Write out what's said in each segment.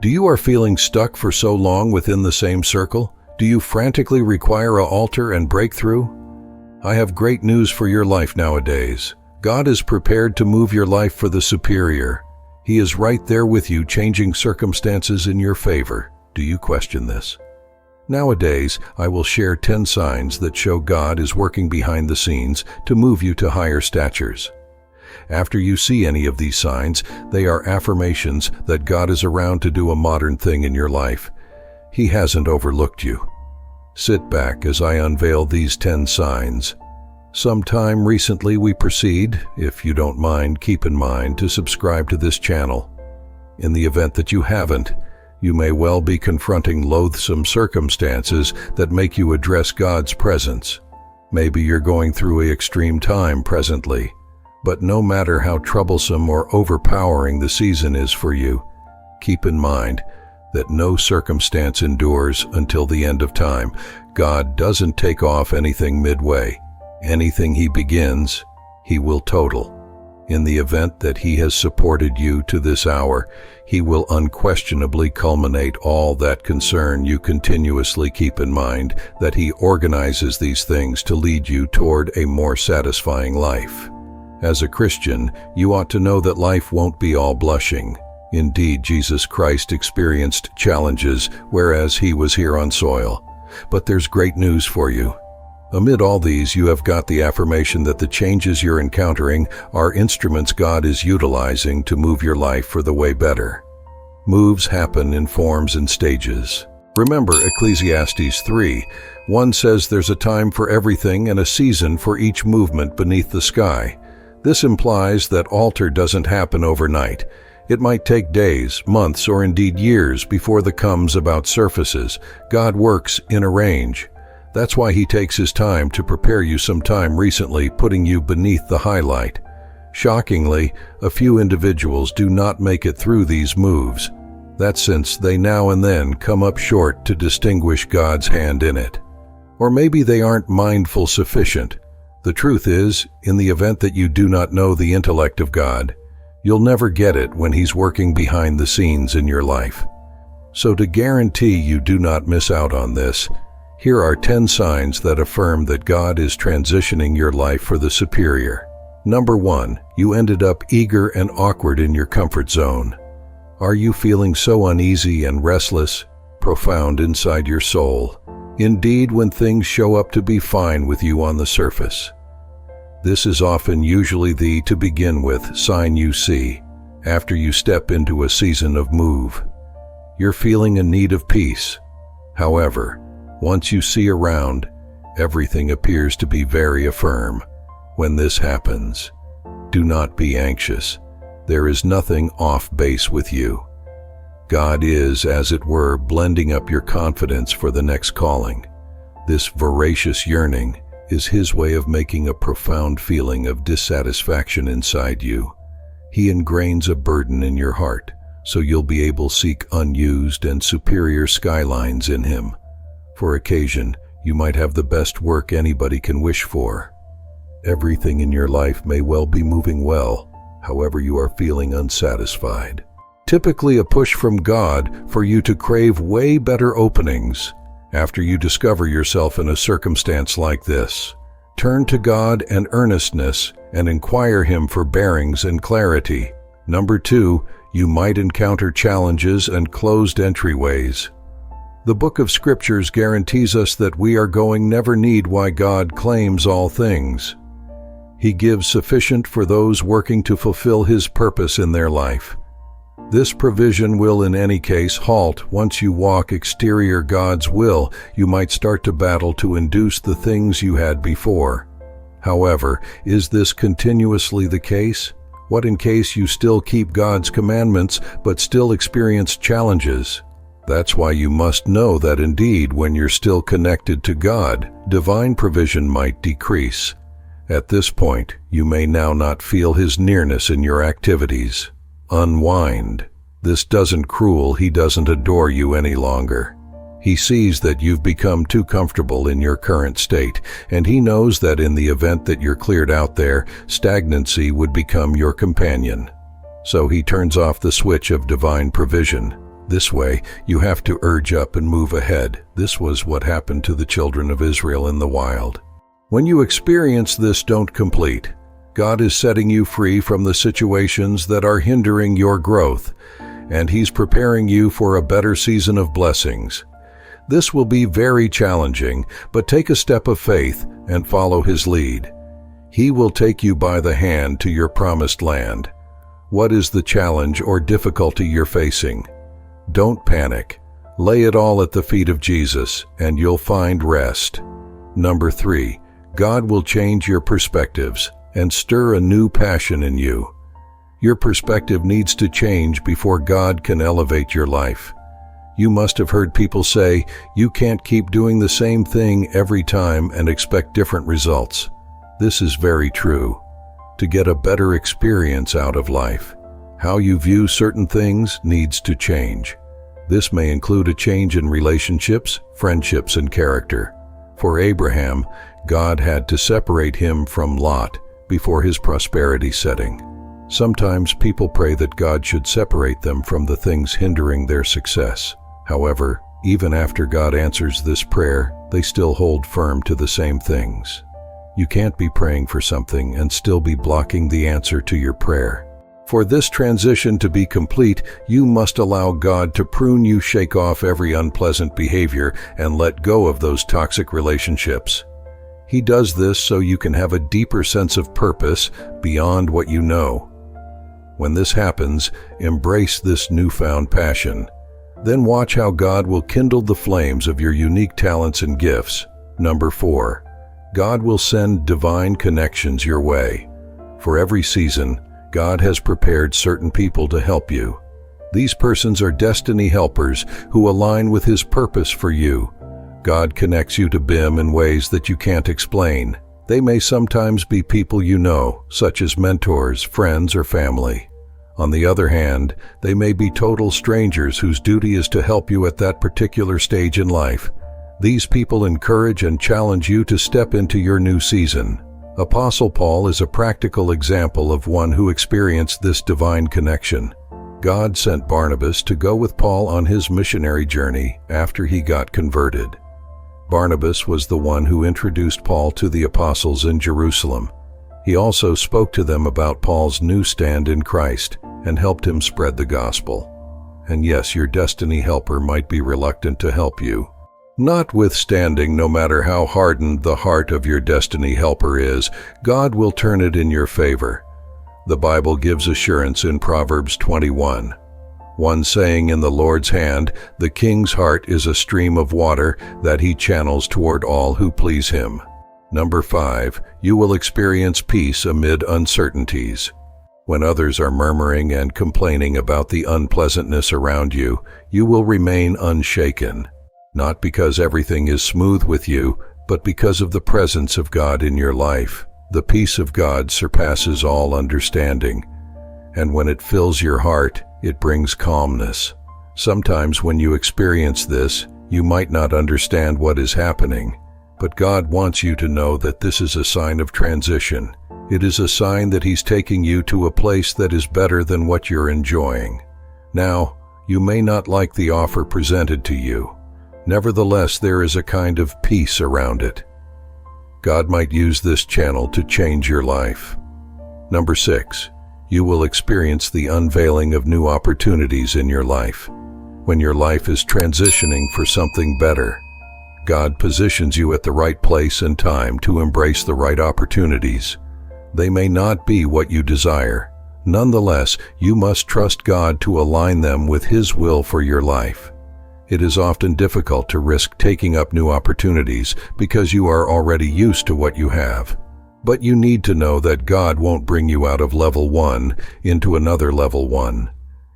Do you are feeling stuck for so long within the same circle? Do you frantically require an altar and breakthrough? I have great news for your life nowadays. God is prepared to move your life for the superior. He is right there with you, changing circumstances in your favor. Do you question this? Nowadays, I will share 10 signs that show God is working behind the scenes to move you to higher statures. After you see any of these signs, they are affirmations that God is around to do a modern thing in your life. He hasn't overlooked you. Sit back as I unveil these 10 signs. Sometime recently we proceed, if you don't mind, keep in mind to subscribe to this channel. In the event that you haven't, you may well be confronting loathsome circumstances that make you address God's presence. Maybe you're going through an extreme time presently, but no matter how troublesome or overpowering the season is for you, keep in mind that no circumstance endures until the end of time. God doesn't take off anything midway. Anything He begins, He will total. In the event that He has supported you to this hour, He will unquestionably culminate all that concern you. Continuously keep in mind that He organizes these things to lead you toward a more satisfying life. As a Christian, you ought to know that life won't be all blushing. Indeed, Jesus Christ experienced challenges, whereas He was here on soil. But there's great news for you. Amid all these, you have got the affirmation that the changes you're encountering are instruments God is utilizing to move your life for the way better. Moves happen in forms and stages. Remember Ecclesiastes 3:1 says there's a time for everything and a season for each movement beneath the sky. This implies that altar doesn't happen overnight. It might take days, months, or indeed years before the comes about surfaces. God works in a range. That's why He takes His time to prepare you sometime recently, putting you beneath the highlight. Shockingly, a few individuals do not make it through these moves. That's since they now and then come up short to distinguish God's hand in it. Or maybe they aren't mindful sufficient. The truth is, in the event that you do not know the intellect of God, you'll never get it when He's working behind the scenes in your life. So to guarantee you do not miss out on this, here are 10 signs that affirm that God is transitioning your life for the superior. Number 1, you ended up eager and awkward in your comfort zone. Are you feeling so uneasy and restless, profound inside your soul? Indeed, when things show up to be fine with you on the surface. This is often usually the, to begin with, sign you see after you step into a season of move. You're feeling a need of peace. However, once you see around, everything appears to be very firm. When this happens, do not be anxious. There is nothing off base with you. God is, as it were, blending up your confidence for the next calling. This voracious yearning is His way of making a profound feeling of dissatisfaction inside you. He ingrains a burden in your heart, so you'll be able to seek unused and superior skylines in Him. For occasion, you might have the best work anybody can wish for. Everything in your life may well be moving well, however you are feeling unsatisfied. Typically a push from God for you to crave way better openings. After you discover yourself in a circumstance like this, turn to God and earnestness and inquire Him for bearings and clarity. Number 2, you might encounter challenges and closed entryways. The book of Scriptures guarantees us that we are going never need why God claims all things. He gives sufficient for those working to fulfill His purpose in their life. This provision will in any case halt once you walk exterior God's will. You might start to battle to induce the things you had before. However, is this continuously the case? What in case you still keep God's commandments but still experience challenges? That's why you must know that indeed when you're still connected to God, divine provision might decrease. At this point, you may now not feel His nearness in your activities. Unwind. This doesn't cruel. He doesn't adore you any longer. He sees that you've become too comfortable in your current state, and He knows that in the event that you're cleared out there, stagnancy would become your companion. So He turns off the switch of divine provision. This way, you have to urge up and move ahead. This was what happened to the children of Israel in the wild. When you experience this, don't complete. God is setting you free from the situations that are hindering your growth, and He's preparing you for a better season of blessings. This will be very challenging, but take a step of faith and follow His lead. He will take you by the hand to your promised land. What is the challenge or difficulty you're facing? Don't panic. Lay it all at the feet of Jesus, and you'll find rest. Number 3, God will change your perspectives and stir a new passion in you. Your perspective needs to change before God can elevate your life. You must have heard people say, you can't keep doing the same thing every time and expect different results. This is very true. To get a better experience out of life, how you view certain things needs to change. This may include a change in relationships, friendships, and character. For Abraham, God had to separate him from Lot before his prosperity setting. Sometimes people pray that God should separate them from the things hindering their success. However, even after God answers this prayer, they still hold firm to the same things. You can't be praying for something and still be blocking the answer to your prayer. For this transition to be complete, you must allow God to prune you, shake off every unpleasant behavior, and let go of those toxic relationships. He does this so you can have a deeper sense of purpose beyond what you know. When this happens, embrace this newfound passion. Then watch how God will kindle the flames of your unique talents and gifts. Number 4, God will send divine connections your way. For every season, God has prepared certain people to help you. These persons are destiny helpers who align with His purpose for you. God connects you to BIM in ways that you can't explain. They may sometimes be people you know, such as mentors, friends, or family. On the other hand, they may be total strangers whose duty is to help you at that particular stage in life. These people encourage and challenge you to step into your new season. Apostle Paul is a practical example of one who experienced this divine connection. God sent Barnabas to go with Paul on his missionary journey after he got converted. Barnabas was the one who introduced Paul to the apostles in Jerusalem. He also spoke to them about Paul's new stand in Christ and helped him spread the gospel. And yes, your destiny helper might be reluctant to help you. Notwithstanding, no matter how hardened the heart of your destiny helper is, God will turn it in your favor. The Bible gives assurance in Proverbs 21:1 saying, in the Lord's hand, the king's heart is a stream of water that He channels toward all who please Him. Number 5, you will experience peace amid uncertainties. When others are murmuring and complaining about the unpleasantness around you, you will remain unshaken. Not because everything is smooth with you, but because of the presence of God in your life. The peace of God surpasses all understanding, and when it fills your heart, it brings calmness. Sometimes when you experience this, you might not understand what is happening, but God wants you to know that this is a sign of transition. It is a sign that He's taking you to a place that is better than what you're enjoying. Now, you may not like the offer presented to you. Nevertheless, there is a kind of peace around it. God might use this channel to change your life. Number 6, you will experience the unveiling of new opportunities in your life. When your life is transitioning for something better, God positions you at the right place and time to embrace the right opportunities. They may not be what you desire. Nonetheless, you must trust God to align them with His will for your life. It is often difficult to risk taking up new opportunities because you are already used to what you have. But you need to know that God won't bring you out of level 1 into another level 1.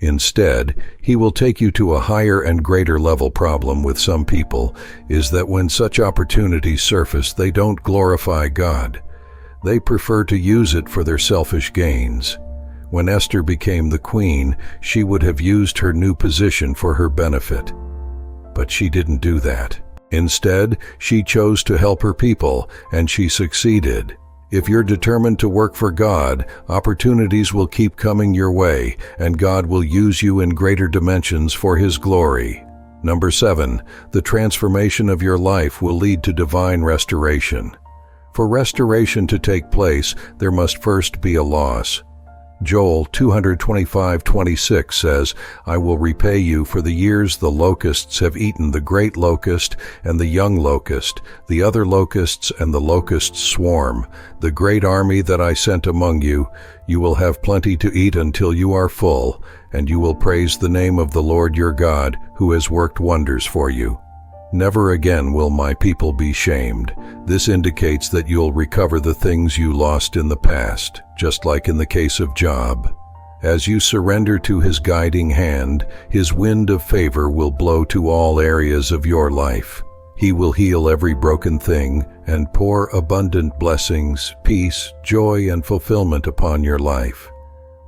Instead, He will take you to a higher and greater level. Problem with some people is that when such opportunities surface, they don't glorify God. They prefer to use it for their selfish gains. When Esther became the queen, she would have used her new position for her benefit. But she didn't do that. Instead, she chose to help her people, and she succeeded. If you're determined to work for God, opportunities will keep coming your way, and God will use you in greater dimensions for His glory. Number 7, the transformation of your life will lead to divine restoration. For restoration to take place, there must first be a loss. Joel 225:26 says, "I will repay you for the years the locusts have eaten, the great locust and the young locust, the other locusts and the locust swarm, the great army that I sent among you. You will have plenty to eat until you are full, and you will praise the name of the Lord your God, who has worked wonders for you. Never again will my people be shamed." This indicates that you'll recover the things you lost in the past, just like in the case of Job. As you surrender to His guiding hand, His wind of favor will blow to all areas of your life. He will heal every broken thing and pour abundant blessings, peace, joy, and fulfillment upon your life.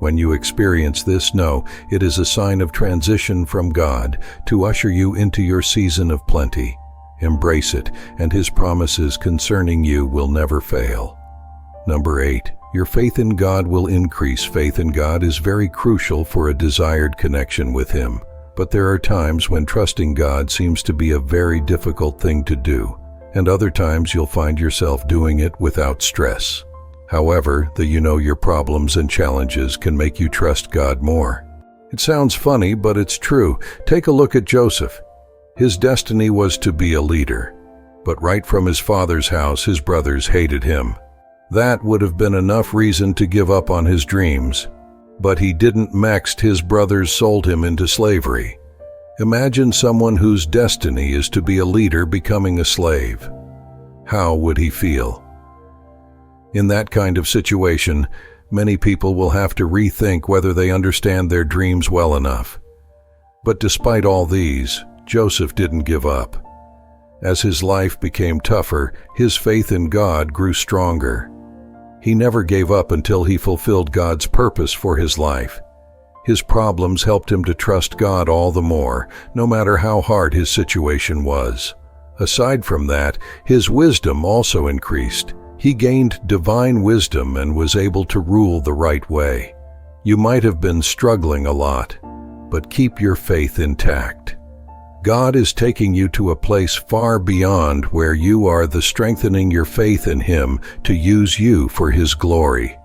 When you experience this, know it is a sign of transition from God to usher you into your season of plenty. Embrace it, and His promises concerning you will never fail. Number 8, your faith in God will increase. Faith in God is very crucial for a desired connection with Him, but there are times when trusting God seems to be a very difficult thing to do, and other times you'll find yourself doing it without stress. However, your problems and challenges can make you trust God more. It sounds funny, but it's true. Take a look at Joseph. His destiny was to be a leader, but right from his father's house, his brothers hated him. That would have been enough reason to give up on his dreams. But he didn't. Next, his brothers sold him into slavery. Imagine someone whose destiny is to be a leader becoming a slave. How would he feel? In that kind of situation, many people will have to rethink whether they understand their dreams well enough. But despite all these, Joseph didn't give up. As his life became tougher, his faith in God grew stronger. He never gave up until he fulfilled God's purpose for his life. His problems helped him to trust God all the more, no matter how hard his situation was. Aside from that, his wisdom also increased. He gained divine wisdom and was able to rule the right way. You might have been struggling a lot, but keep your faith intact. God is taking you to a place far beyond where you are, strengthening your faith in Him to use you for His glory.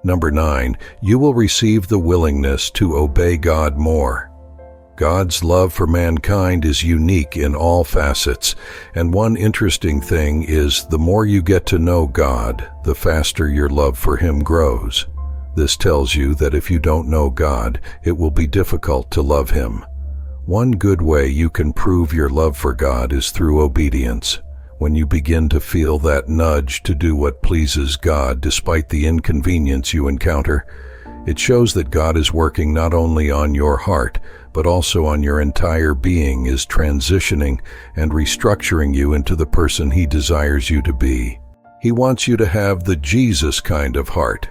Number 9, you will receive the willingness to obey God more. God's love for mankind is unique in all facets, and one interesting thing is the more you get to know God, the faster your love for Him grows. This tells you that if you don't know God, it will be difficult to love Him. One good way you can prove your love for God is through obedience. When you begin to feel that nudge to do what pleases God despite the inconvenience you encounter, it shows that God is working not only on your heart, but also on your entire being, is transitioning and restructuring you into the person He desires you to be. He wants you to have the Jesus kind of heart.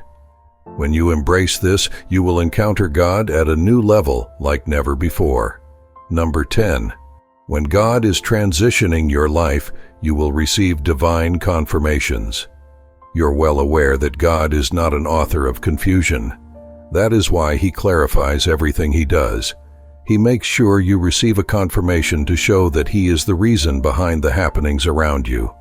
When you embrace this, you will encounter God at a new level like never before. Number 10. When God is transitioning your life, you will receive divine confirmations. You're well aware that God is not an author of confusion. That is why He clarifies everything He does. He makes sure you receive a confirmation to show that He is the reason behind the happenings around you.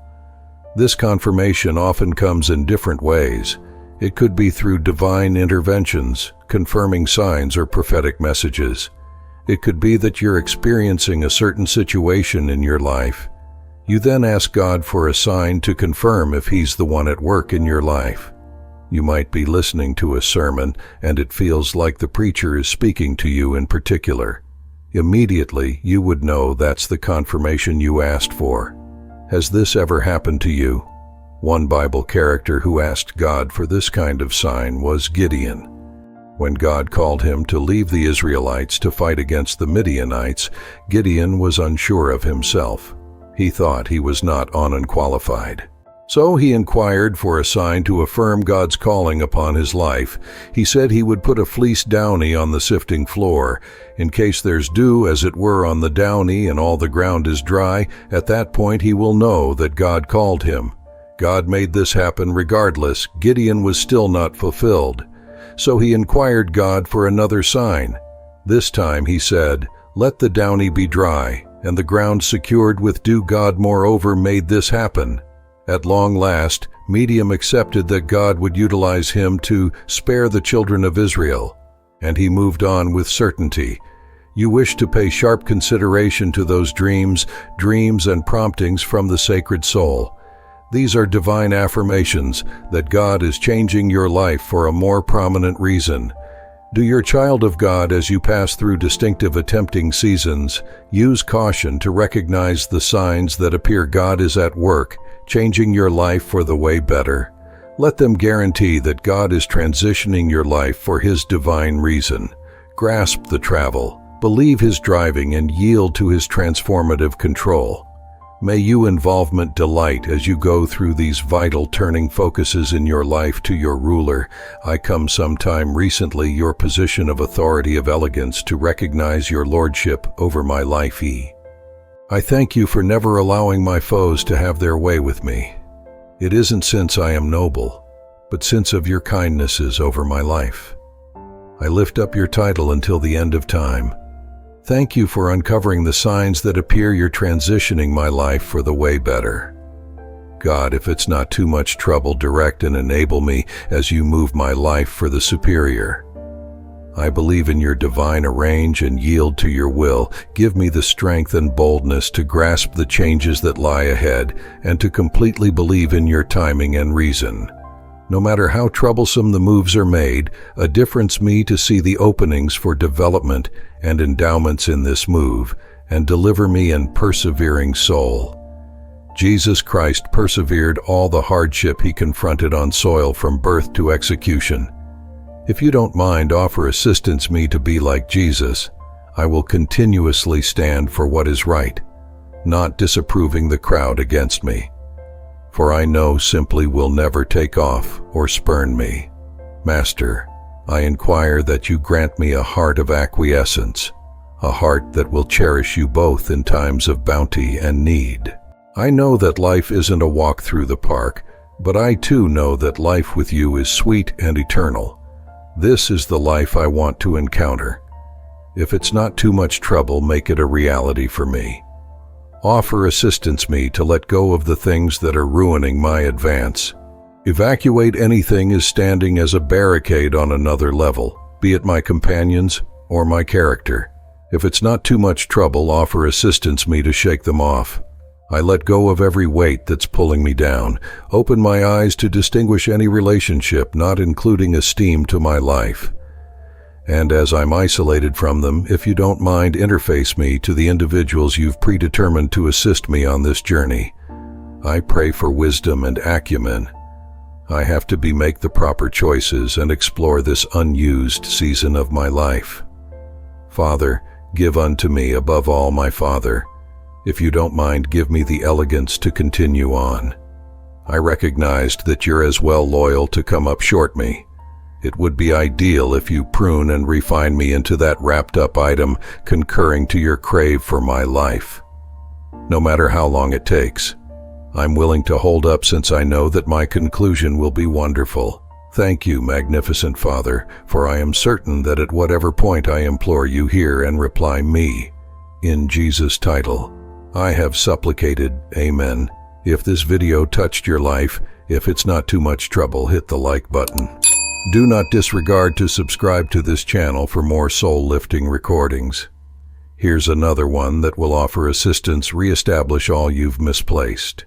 This confirmation often comes in different ways. It could be through divine interventions, confirming signs, or prophetic messages. It could be that you're experiencing a certain situation in your life. You then ask God for a sign to confirm if He's the one at work in your life. You might be listening to a sermon and it feels like the preacher is speaking to you in particular. Immediately, you would know that's the confirmation you asked for. Has this ever happened to you? One Bible character who asked God for this kind of sign was Gideon. When God called him to leave the Israelites to fight against the Midianites, Gideon was unsure of himself. He thought he was not unqualified. So he inquired for a sign to affirm God's calling upon his life. He said he would put a fleece downy on the sifting floor. In case there's dew, as it were, on the downy and all the ground is dry, at that point he will know that God called him. God made this happen regardless. Gideon was still not fulfilled. So he inquired God for another sign. This time he said, "Let the downy be dry, and the ground secured with dew." God moreover made this happen. At long last, Midian accepted that God would utilize him to spare the children of Israel, and he moved on with certainty. You wish to pay sharp consideration to those dreams and promptings from the sacred soul. These are divine affirmations that God is changing your life for a more prominent reason. Do your child of God, as you pass through distinctive attempting seasons, use caution to recognize the signs that appear God is at work, changing your life for the way better. Let them guarantee that God is transitioning your life for His divine reason. Grasp the travel, believe His driving, and yield to His transformative control. May you involvement delight as you go through these vital turning focuses in your life to your ruler. I come sometime recently your position of authority of elegance to recognize your lordship over my life. I thank you for never allowing my foes to have their way with me. It isn't since I am noble, but since of your kindnesses over my life. I lift up your title until the end of time. Thank you for uncovering the signs that appear you're transitioning my life for the way better. God, if it's not too much trouble, direct and enable me as you move my life for the superior. I believe in your divine arrange and yield to your will. Give me the strength and boldness to grasp the changes that lie ahead and to completely believe in your timing and reason. No matter how troublesome the moves are made, a difference me to see the openings for development and endowments in this move, and deliver me in persevering soul. Jesus Christ persevered all the hardship he confronted on soil from birth to execution. If you don't mind, offer assistance me to be like Jesus. I will continuously stand for what is right, not disapproving the crowd against me. For I know simply will never take off or spurn me. Master, I inquire that you grant me a heart of acquiescence, a heart that will cherish you both in times of bounty and need. I know that life isn't a walk through the park, but I too know that life with you is sweet and eternal. This is the life I want to encounter. If it's not too much trouble, make it a reality for me. Offer assistance me to let go of the things that are ruining my advance. Evacuate anything is standing as a barricade on another level, be it my companions or my character. If it's not too much trouble, offer assistance me to shake them off. I let go of every weight that's pulling me down. Open my eyes to distinguish any relationship not including esteem to my life. And as I'm isolated from them, if you don't mind, interface me to the individuals you've predetermined to assist me on this journey. I pray for wisdom and acumen. I have to make the proper choices and explore this unused season of my life. Father, give unto me above all my Father. If you don't mind, give me the elegance to continue on. I recognized that you're as well loyal to come up short me. It would be ideal if you prune and refine me into that wrapped-up item concurring to your crave for my life. No matter how long it takes, I'm willing to hold up since I know that my conclusion will be wonderful. Thank you, magnificent Father, for I am certain that at whatever point I implore you hear and reply me. In Jesus' title, I have supplicated. Amen. If this video touched your life, if it's not too much trouble, hit the like button. Do not disregard to subscribe to this channel for more soul-lifting recordings. Here's another one that will offer assistance reestablish all you've misplaced.